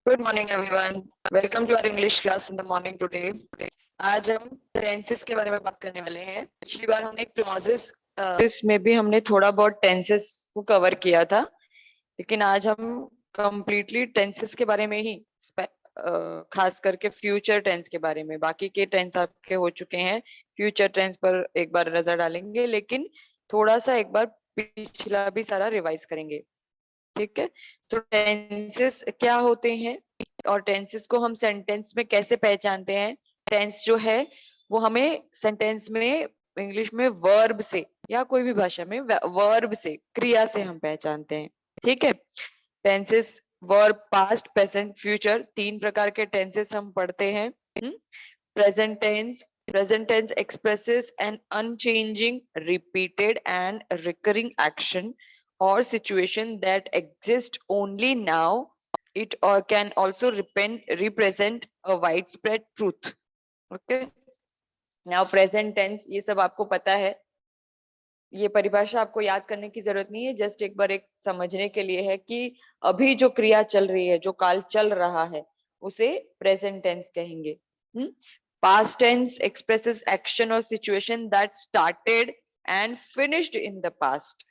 Good morning everyone. Welcome to our English class in the morning today. आज हम tenses के बारे में बात करने वाले हैं। पिछली बार हमने क्लॉजेस में भी हमने थोड़ा बहुत टेंसेस को कवर किया था, लेकिन आज हम कंप्लीटली टेंसेस के बारे में ही खास करके फ्यूचर टेंस के बारे में, बाकी के टेंस आपके हो चुके हैं, फ्यूचर टेंस पर एक बार नजर डालेंगे, लेकिन थोड़ा सा एक बार पिछला भी सारा रिवाइज करेंगे। ठीक है, तो टेंसेस क्या होते हैं और टेंसेस को हम सेंटेंस में कैसे पहचानते हैं। टेंस जो है वो हमें सेंटेंस में इंग्लिश में वर्ब से या कोई भी भाषा में वर्ब से, क्रिया से हम पहचानते हैं। ठीक है, tenses verb, past, present, future, तीन प्रकार के टेंसेस हम पढ़ते हैं। Present tense expresses an unchanging, repeated and recurring action or situation that exists only now. It can also represent a widespread truth. Okay, now present tense, ये सब आपको पता है, ये परिभाषा आपको याद करने की जरूरत नहीं है, जस्ट एक बार एक समझने के लिए है कि अभी जो क्रिया चल रही है, जो काल चल रहा है, उसे प्रेजेंट टेंस कहेंगे। Past tense expresses action or situation that started and finished in the past.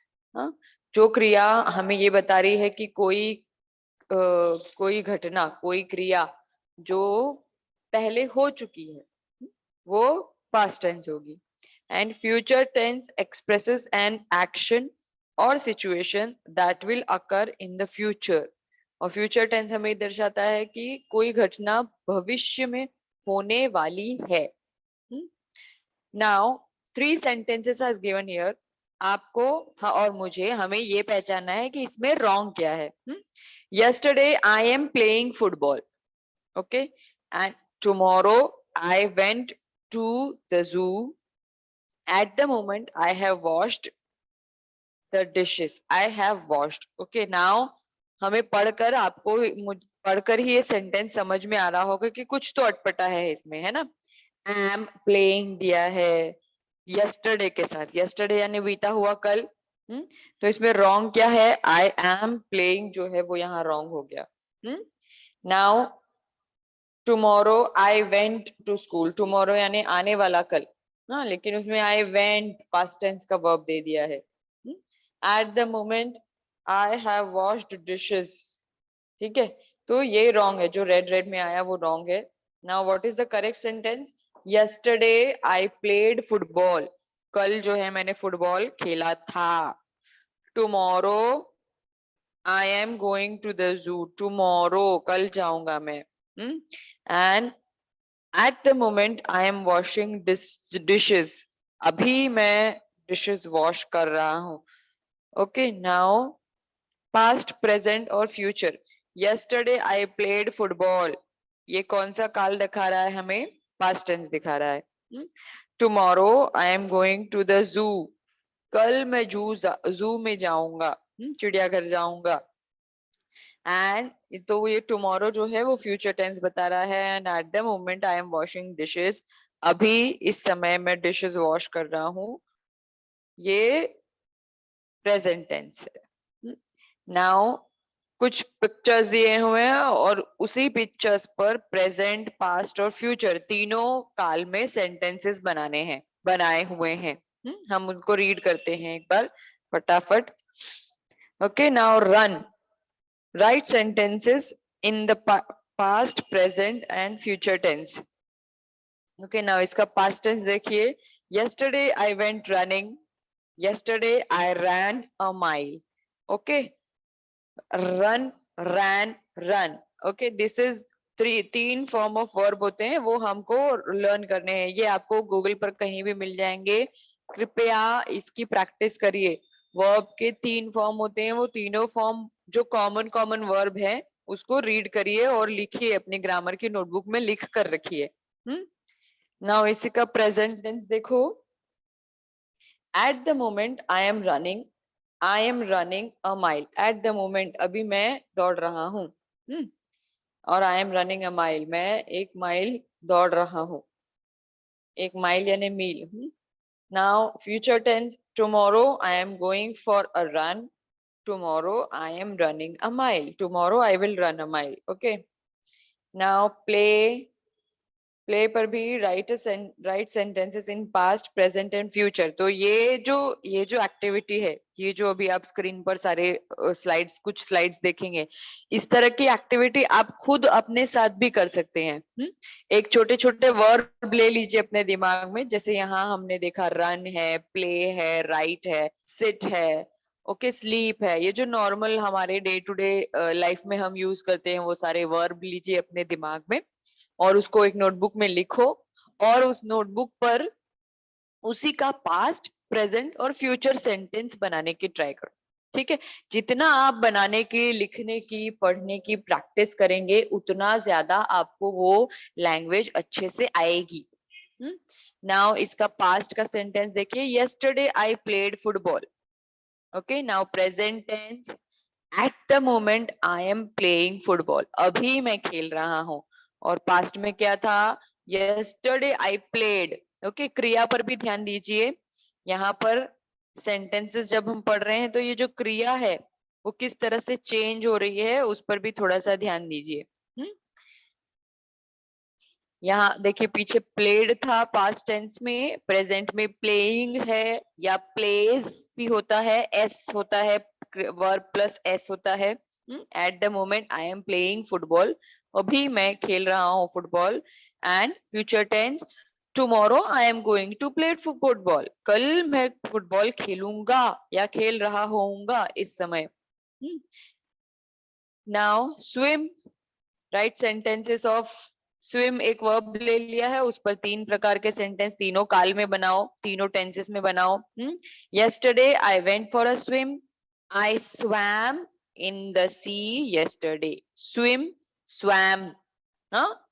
जो क्रिया हमें ये बता रही है कि कोई घटना, कोई क्रिया जो पहले हो चुकी है, वो past tense होगी। And future tense expresses an action or situation that will occur in the future. और फ्यूचर टेंस हमें दर्शाता है कि कोई घटना भविष्य में होने वाली है। Now 3 sentences are given here. आपको और मुझे हमें ये पहचानना है कि इसमें रॉन्ग क्या है। Yesterday I am playing football, okay, and tomorrow I went to the zoo, at the moment I have washed the dishes, I have washed. Okay, now हमें पढ़कर, आपको पढ़कर ही ये सेंटेंस समझ में आ रहा होगा कि कुछ तो अटपटा है इसमें, है ना। am playing दिया है yesterday के साथ, yesterday यानी बीता हुआ कल। तो इसमें रॉन्ग क्या है, I am playing जो है वो यहाँ रॉन्ग हो गया। now tomorrow I went to school, tomorrow यानी आने वाला कल, हाँ, लेकिन उसमें I went past tense का verb दे दिया है। at the moment I have washed dishes, ठीक है, तो ये रॉन्ग है, जो रेड रेड में आया वो रॉन्ग है। now what is the correct sentence? yesterday I played football, कल जो है मैंने फुटबॉल खेला था। tomorrow I am going to the zoo, tomorrow कल जाऊंगा मैं। and at the moment I am washing dishes, अभी मैं dishes wash कर रहा हूँ। okay, now past, present और future। yesterday I played football, ये कौन सा काल दिखा रहा है हमें, past tense दिखा रहा है। tomorrow I am going to the zoo, कल मैं zoo में जाऊंगा, चिड़ियाघर जाऊंगा। एंड तो ये टुमारो जो है वो फ्यूचर टेंस बता रहा है। And eight the moment I M washing dishes, अभी इस समय मैं डिशेस वॉश कर रहा हूँ, ये प्रेजेंट टेंस है। नाउ कुछ पिक्चर्स दिए हुए हैं और उसी पिक्चर्स पर प्रेजेंट, पास्ट और फ्यूचर तीनों काल में सेंटेंसेस बनाए हुए हैं। हम उनको रीड करते हैं एक बार फटाफट। Okay, now run, write sentences in the past, present and future tense. Okay, now इसका past tense देखिए। yesterday I went running, yesterday I ran a mile. Okay, run, ran, run. Okay, this is तीन form of verb होते हैं, वो हमको learn करने हैं। ये आपको गूगल पर कहीं भी मिल जाएंगे, कृपया इसकी प्रैक्टिस करिए। वर्ब के 3 फॉर्म होते हैं, वो तीनों फॉर्म जो कॉमन वर्ब है उसको रीड करिए और लिखिए, अपनी ग्रामर की नोटबुक में लिख कर रखिए। नाउ इसी का प्रेजेंट टेंस देखो। At the moment I am running, I am running a mile. At the moment अभी मैं दौड़ रहा हूँ, और I am running a mile, मैं 1 माइल दौड़ रहा हूँ। 1 माइल यानी मील। Now future tense, tomorrow I am going for a run, tomorrow I am running a mile, tomorrow I will run a mile. Okay, now play पर भी right sentences in past present and future. तो ये जो activity है, ये जो अभी आप स्क्रीन पर सारे कुछ स्लाइड्स देखेंगे, इस तरह की एक्टिविटी आप खुद अपने साथ भी कर सकते हैं। एक छोटे छोटे वर्ब ले लीजिए अपने दिमाग में, जैसे यहाँ हमने देखा रन है, प्ले है, राइट है, सिट है, ओके, स्लीप है। ये जो नॉर्मल हमारे डे टू डे लाइफ में हम यूज करते हैं, वो सारे वर्ब लीजिए अपने दिमाग में और उसको एक नोटबुक में लिखो और उस नोटबुक पर उसी का पास्ट, प्रेजेंट और फ्यूचर सेंटेंस बनाने की ट्राई करो। ठीक है, जितना आप बनाने की, लिखने की, पढ़ने की प्रैक्टिस करेंगे, उतना ज्यादा आपको वो लैंग्वेज अच्छे से आएगी। नाउ इसका पास्ट का सेंटेंस देखिए, yesterday I played football. Okay, now present tense, at the moment I am playing football, अभी मैं खेल रहा हूँ। और पास्ट में क्या था, यस्टरडे आई प्लेड। ओके, क्रिया पर भी ध्यान दीजिए। यहाँ पर सेंटेंसेस जब हम पढ़ रहे हैं तो ये जो क्रिया है वो किस तरह से चेंज हो रही है, उस पर भी थोड़ा सा ध्यान दीजिए। यहाँ देखिए, पीछे प्लेड था पास्ट टेंस में, प्रेजेंट में प्लेइंग है या प्लेज भी होता है, एस होता है, वर्ब प्लस एस होता है। At the moment I am playing football, अभी मैं खेल रहा हूँ football. And future tense, tomorrow I am going to play football, कल मैं फुटबॉल खेलूंगा या खेल रहा होऊंगा इस समय। Now swim, right sentences of swim, एक वर्ब ले लिया है, उस पर 3 प्रकार के सेंटेंस तीनों काल में बनाओ, तीनों टेंसेस में बनाओ। Yesterday I went for a swim, I swam in the sea yesterday. Swim, swam, हाँ,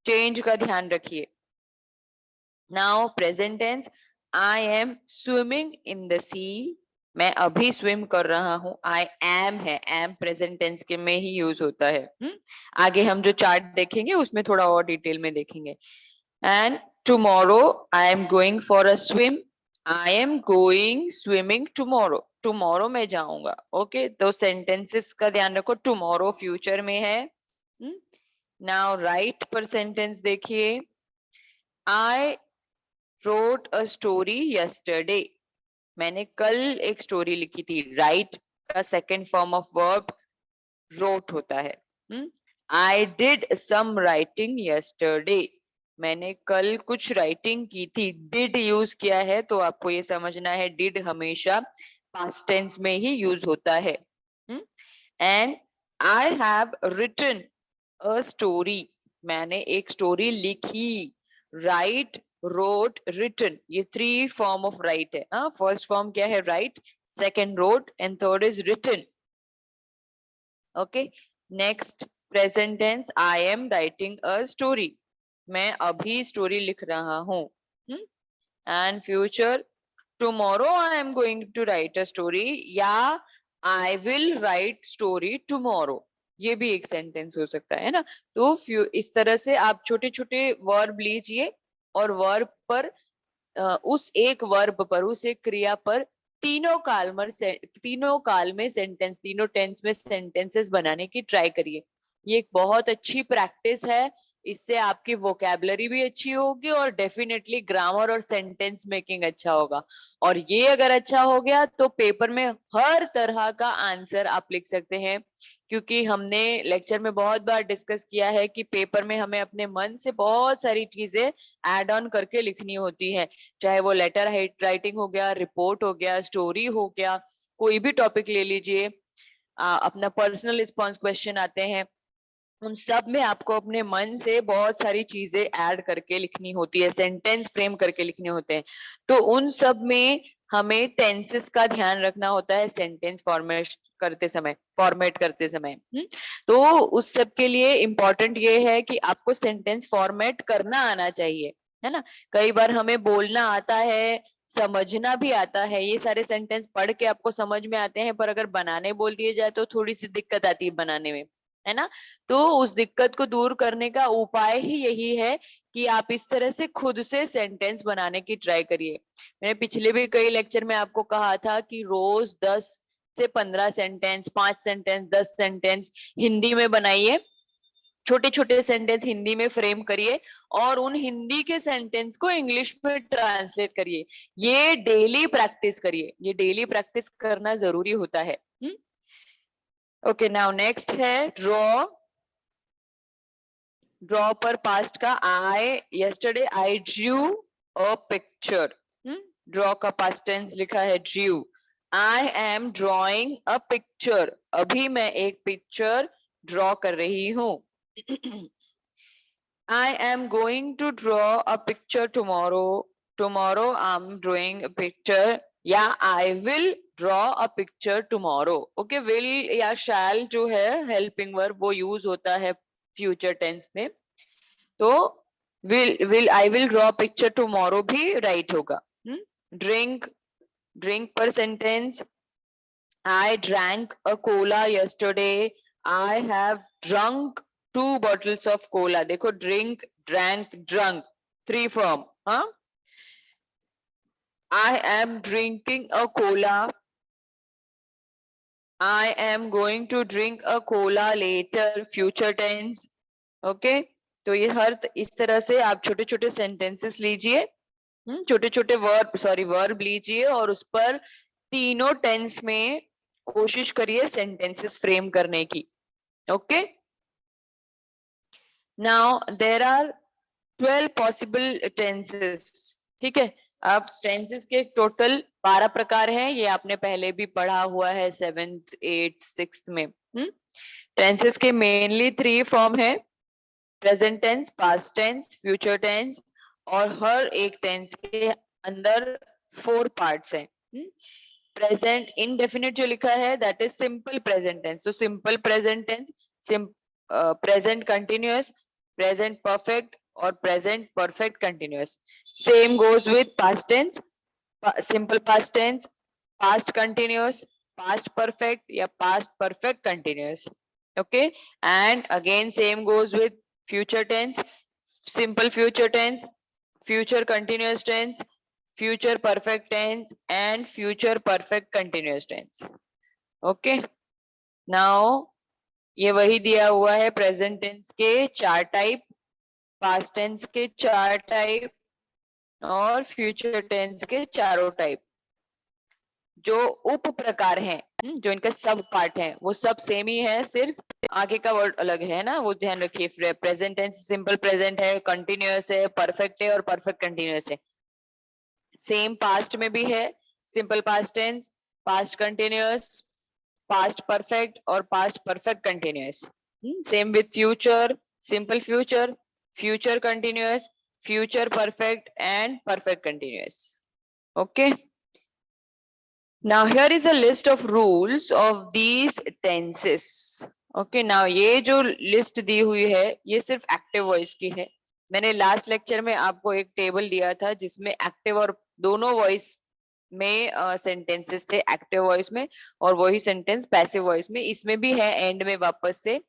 चेंज का ध्यान रखिए। Now present tense, I am swimming in the sea, मैं अभी स्विम कर रहा हूँ। आई एम है, एम प्रेजेंट टेंस के में ही यूज होता है। आगे हम जो चार्ट देखेंगे उसमें थोड़ा और डिटेल में देखेंगे। And tomorrow I am going for a swim, I am going swimming tomorrow, tomorrow मैं जाऊंगा। ओके, तो सेंटेंसेस का ध्यान रखो, टुमारो फ्यूचर में है। नाउ राइट पर सेंटेंस देखिए, आई wrote a story yesterday, मैंने कल एक स्टोरी लिखी थी। राइट का second form of verb wrote होता है। I did some writing yesterday, मैंने कल कुछ राइटिंग की थी। did यूज किया है तो आपको ये समझना है, did हमेशा पास्ट टेंस में ही यूज होता है। And I have written a story, मैंने एक स्टोरी लिखी। राइट, रोट, रिटन, ये 3 फॉर्म ऑफ राइट है। फर्स्ट फॉर्म क्या है, write, second wrote and third is written. Okay, next present tense, I am writing a story, मैं अभी story लिख रहा हूँ। And future, tomorrow I am going to write a story या I will write story tomorrow, ये भी एक sentence हो सकता है ना। तो इस तरह से आप छोटे छोटे वर्ब लीजिए और वर्ब पर उस एक वर्ब पर, उस एक क्रिया पर तीनों काल में सेंटेंस, तीनों टेंस में सेंटेंसेस बनाने की ट्राई करिए। ये एक बहुत अच्छी प्रैक्टिस है, इससे आपकी वोकैबुलरी भी अच्छी होगी और डेफिनेटली ग्रामर और सेंटेंस मेकिंग अच्छा होगा। और ये अगर अच्छा हो गया तो पेपर में हर तरह का आंसर आप लिख सकते हैं, क्योंकि हमने लेक्चर में बहुत बार डिस्कस किया है कि पेपर में हमें अपने मन से बहुत सारी चीजें ऐड ऑन करके लिखनी होती है, चाहे वो लेटर राइटिंग हो गया, रिपोर्ट हो गया, स्टोरी हो गया, कोई भी टॉपिक ले लीजिए, अपना पर्सनल रिस्पॉन्स क्वेश्चन आते हैं, उन सब में आपको अपने मन से बहुत सारी चीजें ऐड करके लिखनी होती है, सेंटेंस फ्रेम करके लिखने होते हैं। तो उन सब में हमें टेंसेस का ध्यान रखना होता है सेंटेंस फॉर्मेट करते समय। तो उस सब के लिए इम्पोर्टेंट ये है कि आपको सेंटेंस फॉर्मेट करना आना चाहिए, है ना। कई बार हमें बोलना आता है, समझना भी आता है, ये सारे सेंटेंस पढ़ के आपको समझ में आते हैं, पर अगर बनाने बोल दिए जाए तो थोड़ी सी दिक्कत आती है बनाने में, है ना। तो उस दिक्कत को दूर करने का उपाय ही यही है कि आप इस तरह से खुद से सेंटेंस बनाने की ट्राई करिए। मैंने पिछले भी कई लेक्चर में आपको कहा था कि रोज 10 से 15 सेंटेंस, 5 सेंटेंस, 10 सेंटेंस हिंदी में बनाइए। छोटे छोटे सेंटेंस हिंदी में फ्रेम करिए और उन हिंदी के सेंटेंस को इंग्लिश में ट्रांसलेट करिए। ये डेली प्रैक्टिस करिए, ये डेली प्रैक्टिस करना जरूरी होता है। ओके, नाउ नेक्स्ट है ड्रॉ। ड्रॉ पर पास्ट का yesterday I drew a picture। Draw का पास्ट टेंस लिखा है drew। I am drawing a picture। अभी मैं एक पिक्चर ड्रॉ कर रही हूँ। I am going to draw a picture tomorrow। Tomorrow I'm drawing a picture या I will draw a picture tomorrow। Okay, will या shall जो है हेल्पिंग वर्ब वो यूज होता है फ्यूचर टेंस में, तो will I will draw picture tomorrow भी राइट होगा। ड्रिंक, ड्रिंक पर sentence I drank a cola yesterday। I have drunk 2 bottles of cola। देखो drink, drank, drunk 3 form। हाँ, I am drinking a cola। I am going to drink a cola later future tense। Okay, तो ये हर इस तरह से आप छोटे छोटे सेंटेंसेस लीजिए, छोटे छोटे वर्ब लीजिए और उस पर तीनों टेंस में कोशिश करिए सेंटेंसेस फ्रेम करने की। Okay, now there are 12 possible tenses. ठीक है, अब टेंसेस के टोटल 12 प्रकार हैं, ये आपने पहले भी पढ़ा हुआ है 7th 8th 6th में। टेंसेस के मेनली 3 फॉर्म है, present tense, past tense, future tense, और हर एक टेंस के अंदर 4 पार्ट्स हैं। प्रेजेंट इंडेफिनिट जो लिखा है that is simple present tense. तो simple present tense, present continuous, present perfect और present perfect continuous. Same goes with past tense, simple past tense, past continuous, past perfect या past perfect continuous. Okay, and again same goes with future tense, simple future tense, future continuous tense, future perfect tense and future perfect continuous tense। okay, now ये वही दिया हुआ है present tense के 4 type, past tense के 4 type और future tense के चारों टाइप। जो उप प्रकार हैं, जो इनका सब पार्ट है वो सब सेम ही है, सिर्फ आगे का वर्ड अलग है ना, वो ध्यान रखिए। प्रेजेंट टेंस सिंपल प्रेजेंट है, कंटिन्यूअस है, परफेक्ट है और परफेक्ट कंटिन्यूअस है। सेम पास्ट में भी है, simple past tense, past continuous, past perfect और past perfect continuous. Same with future, simple future, future continuous, future perfect and perfect continuous. Okay, now here is a list of rules of these tenses। okay, now ये जो list दी हुई है ये सिर्फ active voice की है। मैंने last lecture में आपको एक टेबल दिया था जिसमें एक्टिव और दोनों वॉइस में सेंटेंसेस थे, एक्टिव वॉइस में और वही सेंटेंस पैसिव वॉइस में। इसमें भी है एंड में वापस से,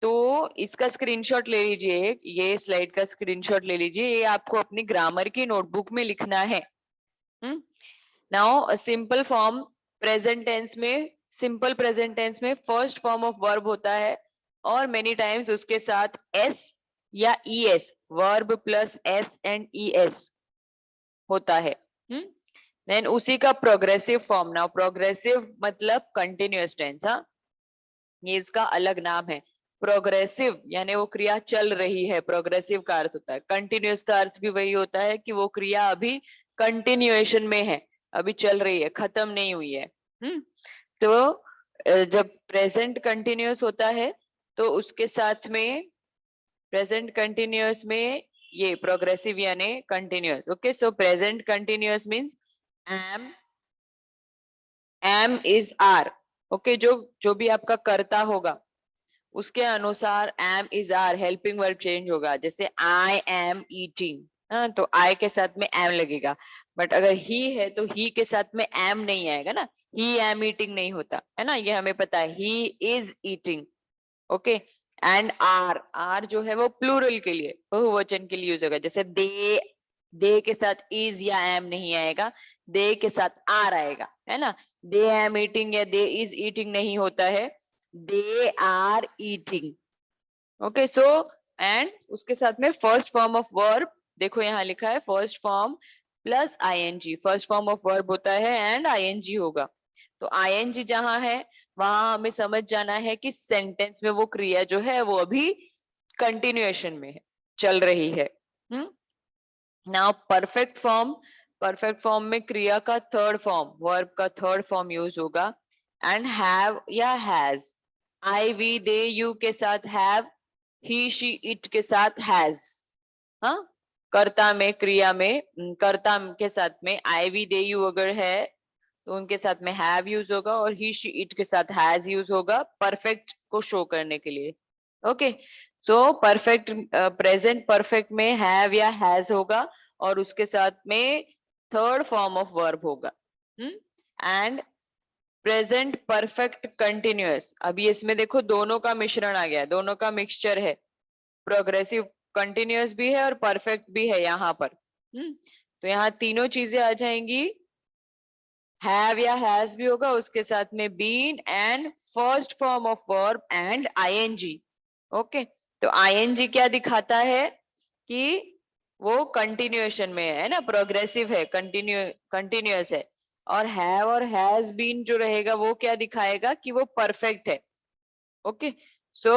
तो इसका स्क्रीनशॉट ले लीजिए, ये स्लाइड का स्क्रीनशॉट ले लीजिए, ये आपको अपनी ग्रामर की नोटबुक में लिखना है। Now simple form present tense में, सिंपल प्रेजेंट टेंस में फर्स्ट फॉर्म ऑफ वर्ब होता है और मेनी टाइम्स उसके साथ एस या ES, verb plus S and ES होता है। देन उसी का प्रोग्रेसिव फॉर्म, नाउ प्रोग्रेसिव मतलब कंटिन्यूअस टेंस। हाँ, ये इसका अलग नाम है। प्रोग्रेसिव यानी वो क्रिया चल रही है, प्रोग्रेसिव का अर्थ होता है। कंटिन्यूअस का अर्थ भी वही होता है कि वो क्रिया अभी कंटिन्यूएशन में है, अभी चल रही है, खत्म नहीं हुई है। तो जब प्रेजेंट कंटिन्यूअस होता है तो उसके साथ में प्रेजेंट कंटिन्यूअस में ये प्रोग्रेसिव यानी continuous. Okay, so present continuous means am is are. Okay, जो भी आपका कर्ता होगा उसके अनुसार am is are helping verb change होगा। जैसे आई एम ईटिंग, तो आई के साथ में एम लगेगा, बट अगर ही है तो ही के साथ में एम नहीं आएगा ना, ही एम ईटिंग नहीं होता है ना, ये हमें पता है। He is eating. Okay, and are, are जो है वो प्लूरल के लिए, बहुवचन के लिए यूज होगा। जैसे दे के साथ इज या एम नहीं आएगा, दे के साथ आर आएगा, है ना। दे एम ईटिंग या दे इज ईटिंग नहीं होता है, they are eating. Okay so and उसके साथ में फर्स्ट फॉर्म ऑफ वर्ब, देखो यहाँ लिखा है first form plus ING, first form of verb होता है एंड आईएनजी होगा। तो आईएनजी जहां है वहां हमें समझ जाना है कि सेंटेंस में वो क्रिया जो है वो अभी कंटिन्यूएशन में है, चल रही है। Now perfect form, perfect form में क्रिया का थर्ड फॉर्म, वर्ब का थर्ड फॉर्म यूज होगा एंड हैव या has. I we they you के साथ हैव, ही शी इट के साथ हैज। हाँ, कर्ता में क्रिया में कर्ता के साथ में आई वी दे यू अगर है तो उनके साथ में हैव यूज होगा और ही शी इट के साथ हैज यूज होगा परफेक्ट को शो करने के लिए। Okay so perfect, present perfect में हैव या हैज होगा और उसके साथ में थर्ड फॉर्म ऑफ वर्ब होगा। एंड प्रेजेंट परफेक्ट कंटिन्यूअस, अभी इसमें देखो दोनों का मिश्रण आ गया, दोनों का मिक्सचर है, प्रोग्रेसिव कंटिन्यूअस भी है और परफेक्ट भी है यहाँ पर। तो यहाँ तीनों चीजें आ जाएंगी, हैव या हैज भी होगा उसके साथ में been and first form of verb and ING. Okay तो आईएनजी क्या दिखाता है कि वो कंटिन्यूएशन में है ना, प्रोग्रेसिव है, कंटिन्यूअस है। और हैज बीन जो रहेगा वो क्या दिखाएगा कि वो परफेक्ट है। ओके सो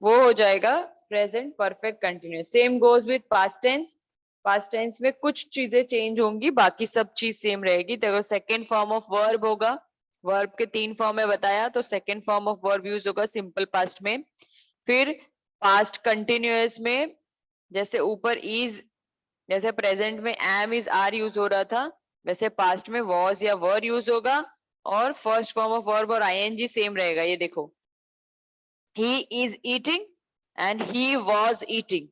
वो हो जाएगा present perfect continuous. Same goes with past tense, past tense में कुछ चीजें चेंज होंगी, बाकी सब चीज सेम रहेगी। तो सेकेंड फॉर्म ऑफ वर्ब होगा, वर्ब के 3 फॉर्म में बताया, तो second form of verb use होगा सिंपल पास्ट में। फिर पास्ट कंटिन्यूअस में जैसे ऊपर इज, जैसे प्रेजेंट में एम इज आर यूज हो रहा था, वैसे पास्ट में वॉज या वर यूज होगा और फर्स्ट फॉर्म ऑफ वर्ब और आईएनजी सेम रहेगा। ये देखो he is eating and he was eating।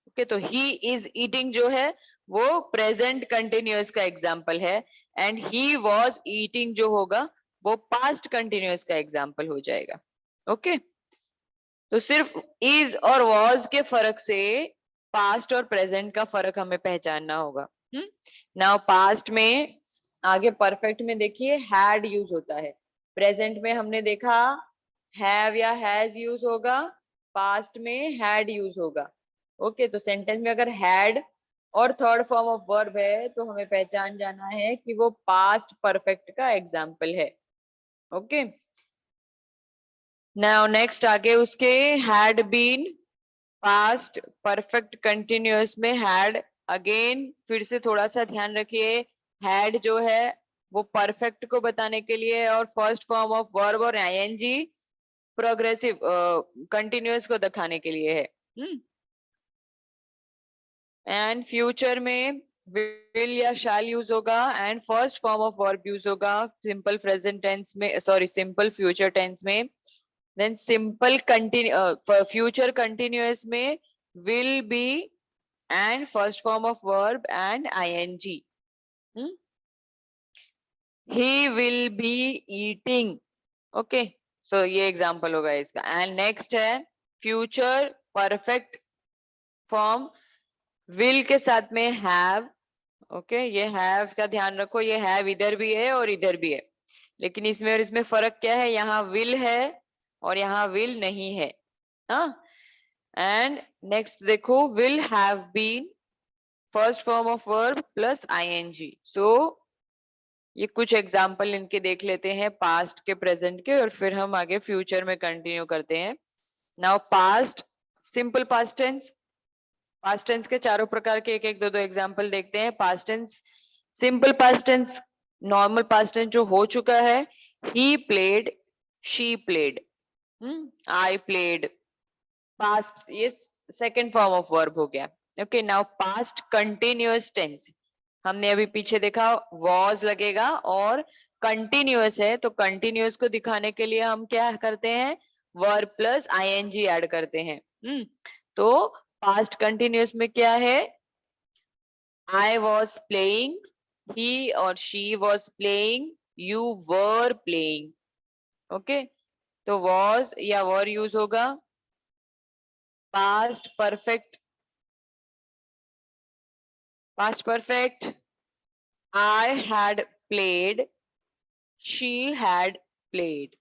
Okay तो he is eating जो है वो प्रेजेंट कंटिन्यूअस का एग्जाम्पल है एंड he was eating जो होगा वो पास्ट कंटिन्यूअस का एग्जाम्पल हो जाएगा। ओके तो सिर्फ is और was के फर्क से पास्ट और प्रेजेंट का फर्क हमें पहचानना होगा। नाउ पास्ट में आगे परफेक्ट में देखिए हैड यूज होता है, प्रेजेंट में हमने देखा हैव या हैज यूज होगा, पास्ट में हैड यूज होगा। ओके तो सेंटेंस में अगर हैड और थर्ड फॉर्म ऑफ वर्ब है तो हमें पहचान जाना है कि वो पास्ट परफेक्ट का एग्जाम्पल है। ओके नाउ नेक्स्ट आगे उसके had been, past perfect continuous में हैड, अगेन फिर से थोड़ा सा ध्यान रखिए, हैड जो है वो परफेक्ट को बताने के लिए और फर्स्ट फॉर्म ऑफ वर्ब और आईएनजी प्रोग्रेसिव कंटिन्यूअस को दिखाने के लिए है। एंड फ्यूचर में विल या शैल यूज होगा and first form of verb use होगा सिंपल प्रेजेंट टेंस में, सॉरी सिंपल फ्यूचर टेंस में। देन सिंपल फ्यूचर कंटिन्यूअस में will be and first form of verb and ing। he will be eating। Okay so ये example होगा इसका। And next है future perfect form, will के साथ में have। ओके ये have का ध्यान रखो, ये have इधर भी है और इधर भी है, लेकिन इसमें और इसमें फर्क क्या है, यहाँ will है और यहाँ will नहीं है। हाँ एंड नेक्स्ट देखो will have been first form of verb plus ING. So ये कुछ एग्जांपल इनके देख लेते हैं पास्ट के, प्रेजेंट के, और फिर हम आगे फ्यूचर में कंटिन्यू करते हैं। Now past simple past tense, past tense के चारों प्रकार के एक एक दो दो एग्जांपल देखते हैं। Past tense simple past tense, normal past tense जो हो चुका है, he played, she played, I played, past ये सेकंड फॉर्म ऑफ वर्ब हो गया। Okay now past continuous tense, हमने अभी पीछे देखा वॉज लगेगा और कंटिन्यूअस है, तो कंटिन्यूअस को दिखाने के लिए हम क्या करते हैं, वर्ब प्लस आईएनजी ऐड करते हैं। तो पास्ट कंटिन्यूअस में क्या है, आई वॉज प्लेइंग, ही और she was playing, you were playing. Okay तो वॉज या वर यूज होगा। Past perfect, past perfect I had played, she had played,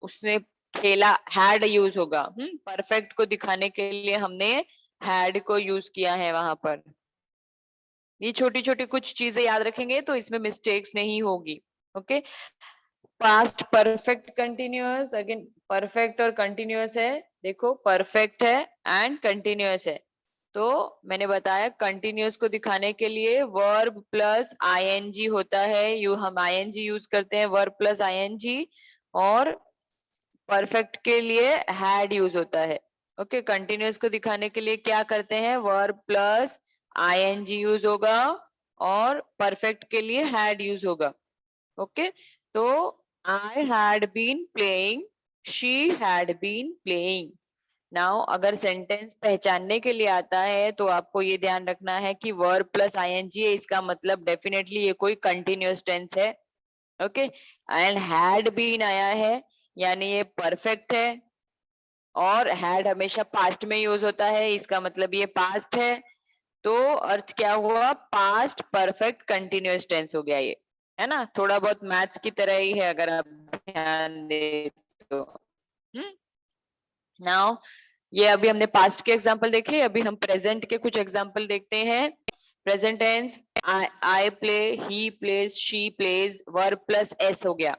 उसने खेला, हैड यूज होगा। परफेक्ट को दिखाने के लिए हमने हैड को यूज किया है वहां पर। ये छोटी छोटी कुछ चीजें याद रखेंगे तो इसमें मिस्टेक्स नहीं होगी। Okay, past perfect continuous, again perfect और कंटिन्यूअस है, देखो परफेक्ट है एंड कंटिन्यूअस है। तो मैंने बताया कंटिन्यूअस को दिखाने के लिए वर्ब प्लस आईएनजी होता है, हम आईएनजी यूज करते हैं, वर्ब प्लस आईएनजी। और परफेक्ट के लिए हैड यूज होता है। ओके, कंटिन्यूअस को दिखाने के लिए क्या करते हैं, वर्ब प्लस आईएनजी यूज होगा और परफेक्ट के लिए हैड यूज होगा। ओके, तो I had been playing, she had been playing. Now अगर सेंटेंस पहचानने के लिए आता है तो आपको ये ध्यान रखना है कि वर्ब प्लस आईएनजी है, इसका मतलब डेफिनेटली ये कोई कंटिन्यूअस टेंस है। ओके, एंड हैड बीन आया है यानी ये परफेक्ट है, और हैड हमेशा पास्ट में यूज होता है, इसका मतलब ये पास्ट है। तो अर्थ क्या हुआ, पास्ट परफेक्ट कंटिन्यूअस टेंस हो गया ये, है ना। थोड़ा बहुत मैथ्स की तरह ही है अगर आप ध्यान दे तो। नाउ ये अभी हमने पास्ट के एग्जांपल देखे, अभी हम प्रेजेंट के कुछ एग्जांपल देखते हैं। Present tense, I play, he plays, she plays, verb plus S हो गया।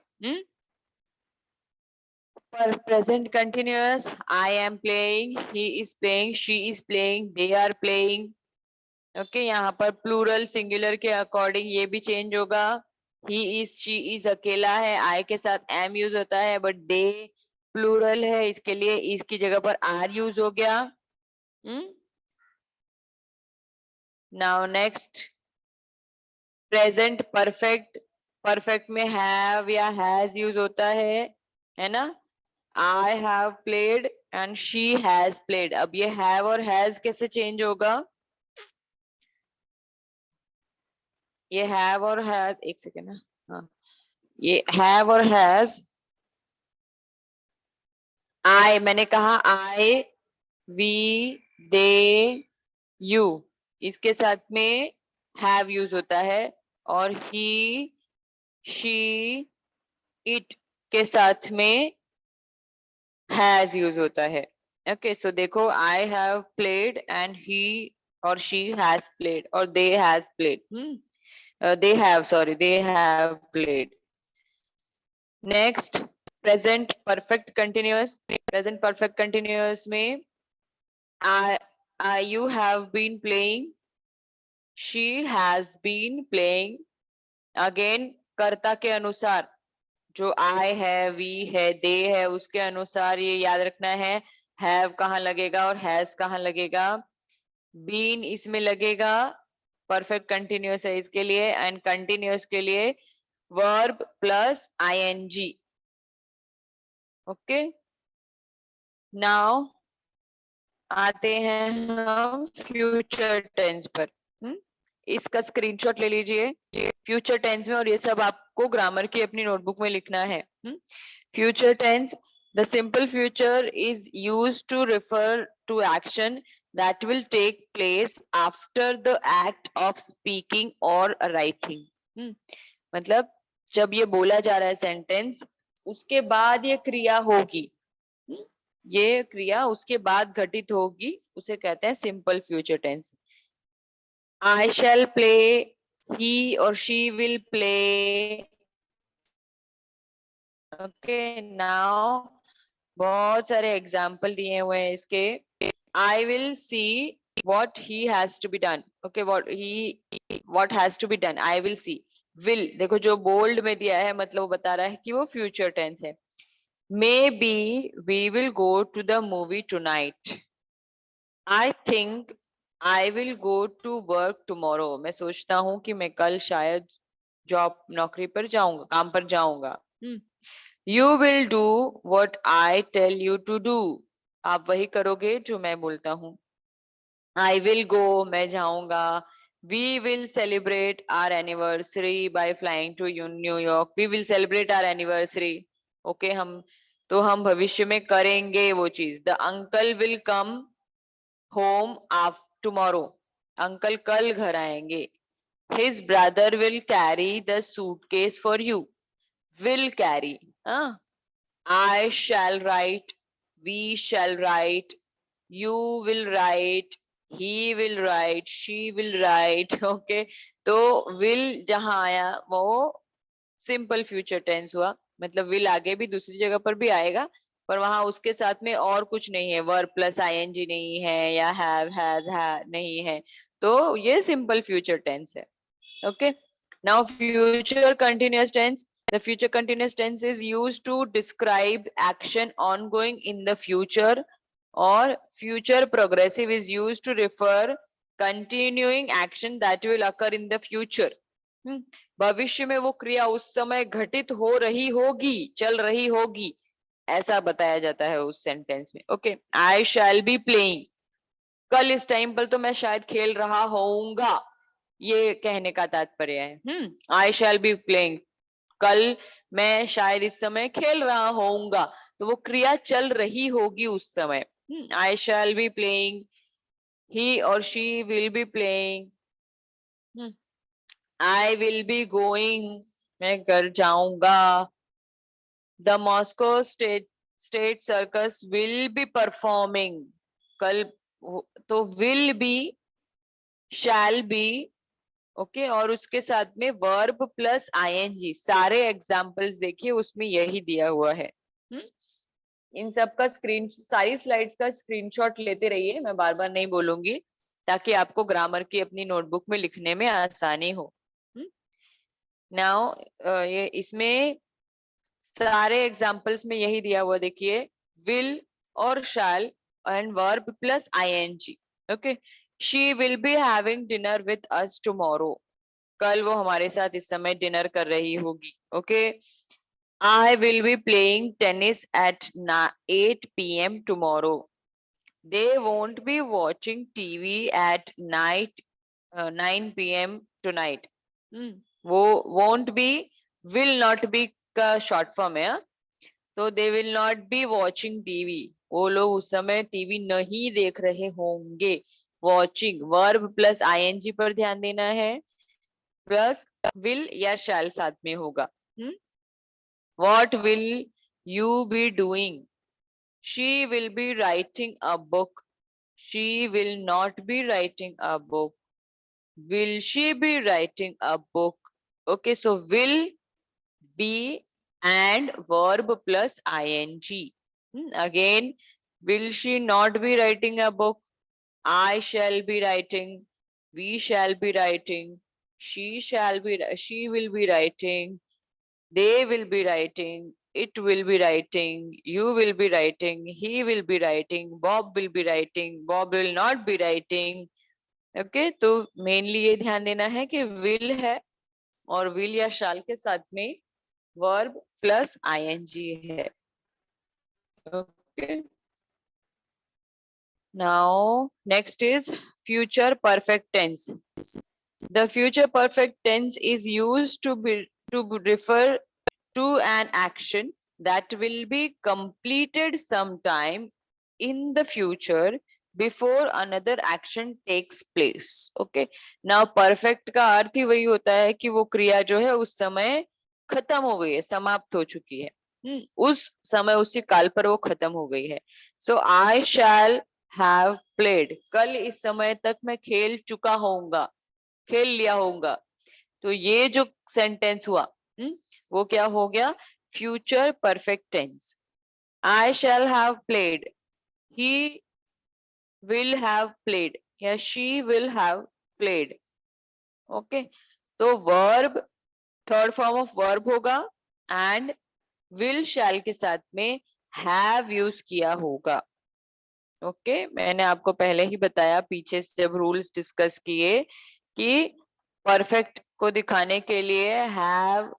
पर present continuous, I am playing, he is playing, she is playing, they are playing. Okay, यहाँ पर प्लूरल सिंगुलर के अकॉर्डिंग ये भी चेंज होगा। ही इज, शी इज अकेला है, आई के साथ एम यूज होता है, बट दे प्लूरल है, इसके लिए इसकी जगह पर आर यूज हो गया। Now next, present perfect, perfect में हैव या हैज यूज होता है ना। I have played and she has played. अब ये हैव और हैज कैसे चेंज होगा, ये हैव और हैज, एक सेकेंड ना, हाँ, ये हैव और हैज, आई मैंने कहा आई, वी, दे, यू, इसके साथ में हैव यूज होता है, और ही, शी, इट के साथ में हैज यूज होता है। ओके, सो देखो, I have played and he और शी हैज प्लेड और they has played, they have, sorry, they have played. Next, present perfect continuous, present perfect continuous में you have been playing, she has been playing। again कर्ता के अनुसार, जो I है, we है, they है, उसके अनुसार ये याद रखना है have कहाँ लगेगा और has कहाँ लगेगा। been इसमें लगेगा, परफेक्ट कंटिन्यूअस है इसके लिए, एंड कंटिन्यूअस के लिए verb plus ING. Okay, now आते हैं हम फ्यूचर टेंस पर। इसका स्क्रीनशॉट ले लीजिए फ्यूचर टेंस में, और ये सब आपको ग्रामर की अपनी नोटबुक में लिखना है। Future tense, the simple future is used to refer to action that will take place after the act of speaking or writing। मतलब जब ये बोला जा रहा है सेंटेंस, उसके बाद ये क्रिया होगी, ये क्रिया उसके बाद घटित होगी, उसे कहते हैं simple future tense. I shall play, he or she will play। Okay, now बहुत सारे एग्जाम्पल दिए हुए हैं इसके। I will see what he has to be done। Okay, what has to be done, I will see। will देखो जो bold में दिया है, मतलब वो बता रहा है कि वो फ्यूचर टेंस है। Maybe we will go to the movie tonight। I think I will go to work tomorrow। मैं सोचता हूँ कि मैं कल शायद जॉब, नौकरी पर जाऊंगा, काम पर जाऊंगा। You will do what I tell you to do। आप वही करोगे जो मैं बोलता हूँ। I will go, मैं जाऊंगा। We will celebrate our anniversary by flying to New York। We will celebrate our anniversary। Okay, हम भविष्य में करेंगे वो चीज। The uncle will come home after tomorrow। Uncle कल घर आएंगे। His brother will carry the suitcase for you। Will carry, हाँ, I shall write, we shall write, you will write, he will write, she will write. Okay, तो will जहां आया वो simple future tense हुआ, मतलब विल आगे भी दूसरी जगह पर भी आएगा, पर वहां उसके साथ में और कुछ नहीं है, वर्ब प्लस आईएनजी नहीं है या हैव हैज नहीं है, तो ये सिंपल फ्यूचर टेंस है. Okay, now future continuous tense. The future continuous tense is used to describe action ongoing in the future, or future progressive is used to refer continuing action that will occur in the future. भविष्य में वो क्रिया उस समय घटित हो रही होगी, चल रही होगी, ऐसा बताया जाता है उस सेंटेंस में. Okay, I shall be playing, कल इस टाइम पर तो मैं शायद खेल रहा होऊंगा, ये कहने का तात्पर्य है. आई शैल बी प्लेइंग, कल मैं शायद इस समय खेल रहा होऊंगा, तो वो क्रिया चल रही होगी उस समय. आई शैल बी प्लेइंग, ही और she will be playing, I will be going, मैं घर जाऊंगा, the Moscow state circus will be performing, कल, तो will be, shall be, okay, और उसके साथ में वर्ब प्लस आईएनजी. सारे एग्जाम्पल्स देखिए उसमें यही दिया हुआ है. इन सब का सारी स्लाइड्स का स्क्रीनशॉट लेते रहिए, मैं बार बार नहीं बोलूंगी, ताकि आपको ग्रामर की अपनी नोटबुक में लिखने में आसानी हो. नाउ ये इसमें सारे एग्जाम्पल्स में यही दिया हुआ, देखिए, विल और shall and verb plus ING. Okay, she will be having dinner with us tomorrow, कल वो हमारे साथ इस समय डिनर कर रही होगी. Okay, I will be playing tennis at 8 PM टुमारो, they won't be watching TV at night 9 PM tonight. वो won't be, will not be का शॉर्ट फॉर्म है, तो they will not be watching TV, वो लोग उस समय टीवी नहीं देख रहे होंगे. वॉचिंग वर्ब प्लस आईएनजी पर ध्यान देना है, प्लस विल या शैल साथ में होगा. What will you be doing? She will be writing a book. She will not be writing a book. Will she be writing a book? Okay, so will be and verb plus ing. Again, will she not be writing a book? I shall be writing. We shall be writing. She will be writing. They will be writing. It will be writing. You will be writing. He will be writing. Bob will be writing. Bob will not be writing. Okay, तो mainly ये ध्यान देना है कि will है और will या shall के साथ में verb plus ing है. Okay. Now next is future perfect tense. The future perfect tense is used to refer to an action that will be completed sometime in the future before another action takes place. Okay, now perfect का अर्थ ही वही होता है कि वो क्रिया जो है उस समय खत्म हो गई है, समाप्त हो चुकी है. उस समय उसी काल पर वो खत्म हो गई है. So I shall have played, कल इस समय तक मैं खेल चुका होऊंगा, खेल लिया होऊंगा. तो ये जो सेंटेंस हुआ वो क्या हो गया, future perfect tense. I shall have played, he will have played या she will have played. Okay, तो verb third form of verb होगा एंड विल शैल के साथ में हैव यूज किया होगा. ओके, मैंने आपको पहले ही बताया पीछे जब रूल्स डिस्कस किए कि परफेक्ट को दिखाने के लिए हैव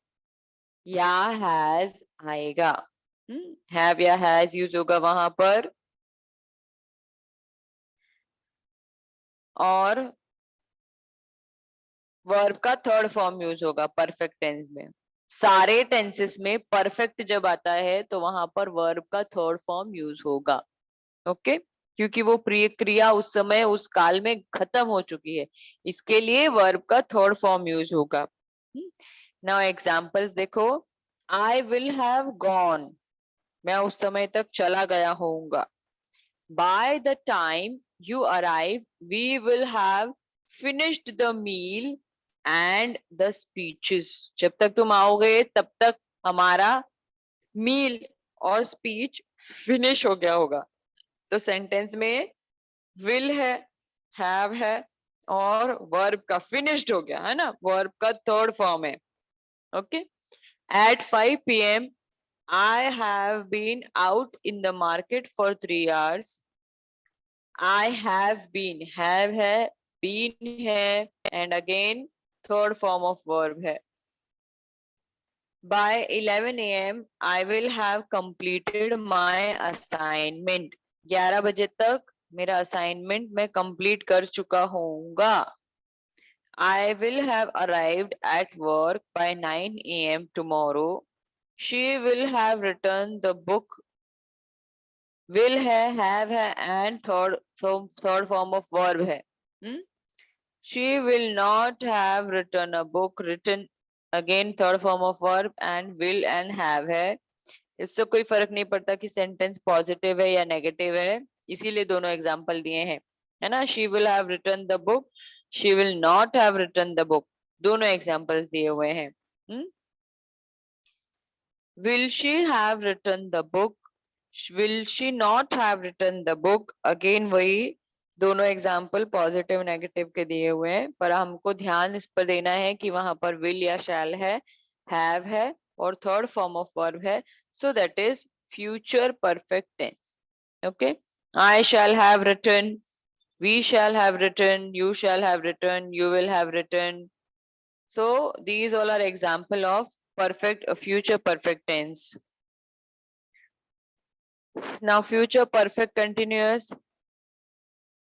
या हैज आएगा. हैव या हैज यूज होगा वहां पर, और वर्ब का थर्ड फॉर्म यूज होगा परफेक्ट टेंस में. सारे टेंसेस में परफेक्ट जब आता है तो वहां पर वर्ब का थर्ड फॉर्म यूज होगा. ओके, क्योंकि वो क्रिया उस समय उस काल में खत्म हो चुकी है, इसके लिए वर्ब का थर्ड फॉर्म यूज होगा. नाउ एग्जांपल्स देखो, I will have gone, मैं उस समय तक चला गया होऊंगा. By the time you arrive, we will have finished the meal and the speeches. जब तक तुम आओगे तब तक हमारा मील और स्पीच फिनिश हो गया होगा. तो सेंटेंस में will है, have है और वर्ब का फिनिश्ड हो गया है ना, वर्ब का थर्ड फॉर्म है. Okay. At 5 p.m. I have been out in the market for 3 hours. I have been, have है, been है, and again third form of verb है. By 11 a.m. I will have completed my assignment. 11 बजे तक मेरा assignment मैं complete कर चुका होऊंगा. I will have arrived at work by 9 a.m. tomorrow. She will have returned the book. Will है, have है, and third form of verb है. She will not have written a book. Written again third form of verb and will and have है. इससे कोई फर्क नहीं पड़ता कि सेंटेंस पॉजिटिव है या नेगेटिव है, इसीलिए दोनों एग्जाम्पल दिए हैं, है ना. She will have written the book. She will not have written the book. दोनों एग्जाम्पल्स दिए हुए हैं. Will she have written the book? Will she not have written the book? Again वही दोनों एग्जाम्पल पॉजिटिव नेगेटिव के दिए हुए हैं, पर हमको ध्यान इस पर देना है कि वहां पर will या shall है, have है और थर्ड फॉर्म ऑफ वर्ब है. So that is future perfect tense. Okay. I shall have written, we shall have written, you shall have written, you will have written. So these all are example of future perfect tense. Now future perfect continuous.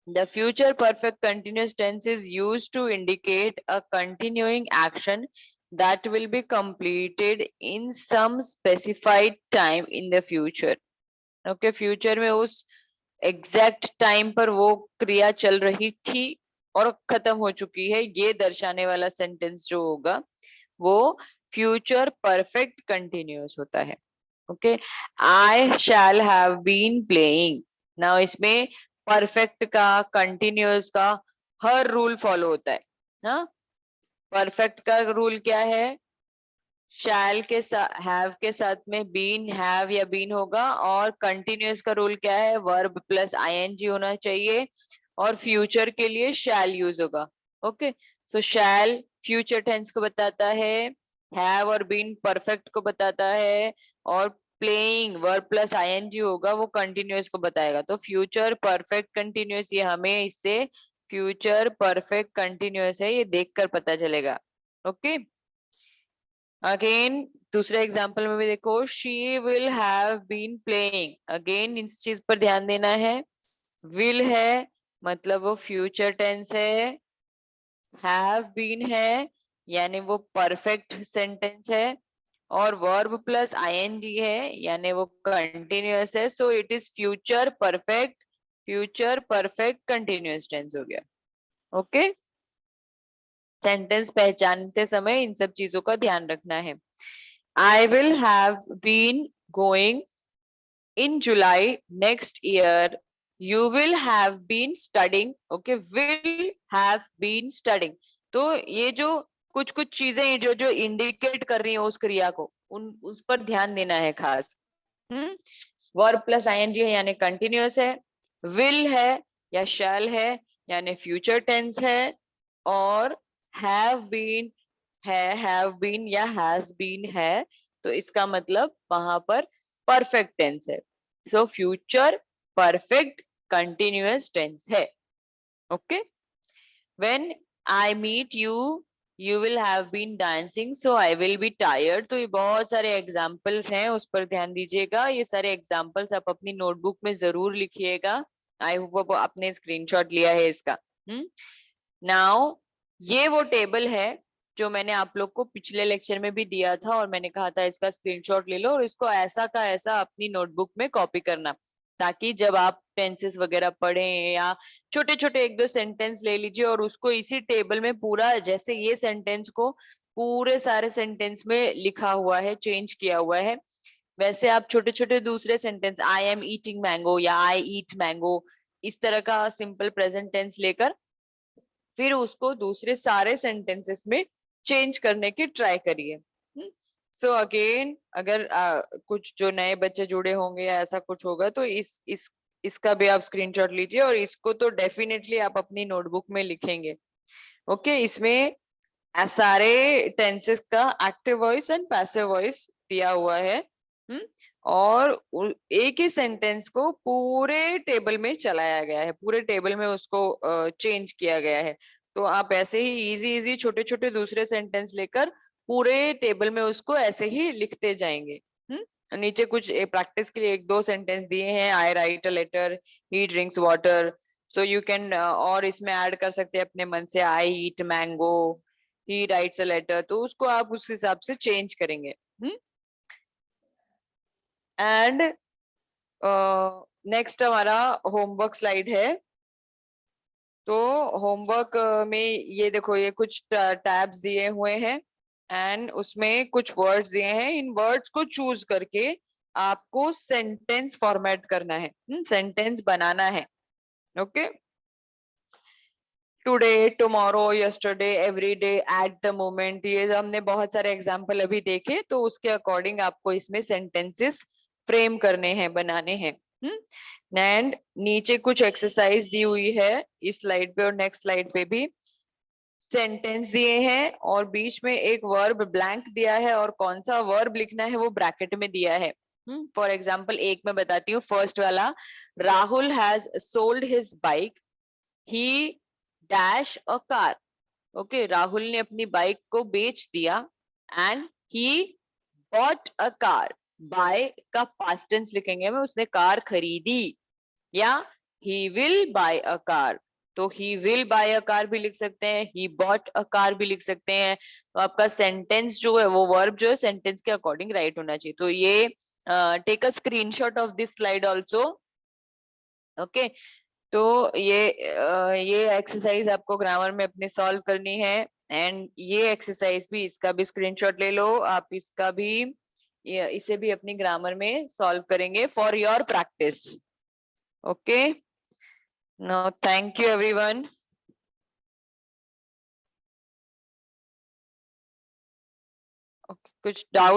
The future perfect continuous tense is used to indicate a continuing action that will be completed in some specified time in the future. Okay, future में उस exact time पर वो क्रिया चल रही थी और खत्म हो चुकी है, ये दर्शाने वाला सेंटेंस जो होगा वो future perfect continuous होता है. Okay, I shall have been playing. Now इसमें परफेक्ट का, कंटिन्यूअस का हर रूल फॉलो होता है ना. परफेक्ट का रूल क्या है, शैल के साथ हैव के साथ में बीन, हैव या बीन होगा, और कंटिन्यूअस का रूल क्या है, वर्ब प्लस आईएनजी होना चाहिए, और फ्यूचर के लिए शैल यूज होगा. ओके, सो शैल फ्यूचर टेंस को बताता है, हैव और बीन परफेक्ट को बताता है, और प्लेइंग वर्ब प्लस आईएनजी होगा वो कंटिन्यूअस को बताएगा. तो फ्यूचर परफेक्ट कंटिन्यूअस, ये हमें इससे फ्यूचर परफेक्ट कंटिन्यूअस है ये देखकर पता चलेगा. ओके. अगेन दूसरे एग्जाम्पल में भी देखो, she will have been playing. Again इस चीज पर ध्यान देना है, विल है मतलब वो फ्यूचर टेंस है, हैव बीन है यानी वो परफेक्ट सेंटेंस है, और वर्ब प्लस आईएनजी है यानी वो कंटिन्यूअस है. So it is future perfect continuous tense हो गया. ओके. सेंटेंस पहचानते समय इन सब चीजों का ध्यान रखना है. I will have been going in July next year. You will have been studying. Okay, will have been studying. तो ये जो कुछ चीजें जो जो इंडिकेट कर रही है उस क्रिया को, उस पर ध्यान देना है खास. वर्ब प्लस आईएनजी है यानी कंटिन्यूअस है, विल है या शैल है यानी फ्यूचर टेंस है, और हैव बीन है, हैव बीन या हैज बीन है, तो इसका मतलब वहां पर परफेक्ट टेंस है. So future perfect continuous tense है. Okay. When I meet you, you will have been dancing so I will be tired. तो ये बहुत सारे एग्जाम्पल्स हैं, उस पर ध्यान दीजिएगा. ये सारे एग्जाम्पल्स आप अपनी नोटबुक में जरूर लिखिएगा. आई होप आपने स्क्रीनशॉट लिया है इसका. नाउ ये वो टेबल है जो मैंने आप लोग को पिछले लेक्चर में भी दिया था, और मैंने कहा था इसका स्क्रीनशॉट ले लो और इसको ऐसा का ऐसा अपनी नोटबुक में कॉपी करना, ताकि जब आप टेंसेस वगैरह पढ़ें या छोटे छोटे एक दो सेंटेंस ले लीजिए और उसको इसी टेबल में पूरा, जैसे ये सेंटेंस को पूरे सारे सेंटेंस में लिखा हुआ है, चेंज किया हुआ है, वैसे आप छोटे छोटे दूसरे sentence I am eating mango या आई ईट मैंगो, इस तरह का सिंपल प्रेजेंट टेंस लेकर फिर उसको दूसरे सारे सेंटेंसेस में चेंज करने की ट्राई करिए। सो अगेन अगर कुछ जो नए बच्चे जुड़े होंगे या ऐसा कुछ होगा तो इसका भी आप स्क्रीनशॉट लीजिए और इसको तो डेफिनेटली आप अपनी नोटबुक में लिखेंगे। ओके, इसमें सारे टेंसेस का active voice and passive voice दिया हुआ है। और एक ही सेंटेंस को पूरे टेबल में चलाया गया है, पूरे टेबल में उसको चेंज किया गया है। तो आप ऐसे ही इजी इजी छोटे छोटे दूसरे सेंटेंस लेकर पूरे टेबल में उसको ऐसे ही लिखते जाएंगे। नीचे कुछ प्रैक्टिस के लिए एक दो सेंटेंस दिए हैं, I write a letter, he drinks water. So you can और इसमें ऐड कर सकते हैं अपने मन से, I eat mango, he writes a letter, तो उसको आप उस हिसाब से चेंज करेंगे। एंड नेक्स्ट हमारा होमवर्क स्लाइड है। तो होमवर्क में ये देखो, ये कुछ टैब्स दिए हुए हैं एंड उसमें कुछ वर्ड्स दिए हैं। इन वर्ड्स को चूज करके आपको सेंटेंस फॉर्मेट करना है, सेंटेंस बनाना है। Okay, today, tomorrow, yesterday, every day, eight the moment, ये हमने बहुत सारे एग्जाम्पल अभी देखे, तो उसके अकॉर्डिंग आपको इसमें सेंटेंसेस फ्रेम करने हैं, बनाने हैं। एंड नीचे कुछ एक्सरसाइज दी हुई है इस स्लाइड पे और नेक्स्ट स्लाइड पे भी। सेंटेंस दिए हैं और बीच में एक वर्ब ब्लैंक दिया है और कौन सा वर्ब लिखना है वो ब्रैकेट में दिया है। फॉर एग्जाम्पल एक मैं बताती हूँ, फर्स्ट वाला, Rahul has sold his bike, he dash a car. Okay, Rahul ने अपनी बाइक को बेच दिया and he bought a car. Buy का पास्ट टेंस लिखेंगे में, उसने कार खरीदी, या he will buy a car. तो he will buy a car भी लिख सकते हैं, ही बॉट अ कार भी लिख सकते हैं। तो आपका सेंटेंस जो है वो वर्ब जो है सेंटेंस के अकॉर्डिंग राइट होना चाहिए। तो ये take a screenshot of this slide also. Okay, तो ये एक्सरसाइज आपको ग्रामर में अपने सॉल्व करनी है। एंड ये एक्सरसाइज भी, इसका भी स्क्रीनशॉट ले लो आप, इसका भी इसे भी अपनी ग्रामर में सॉल्व करेंगे for your practice. Okay, no thank you everyone. कुछ डाउट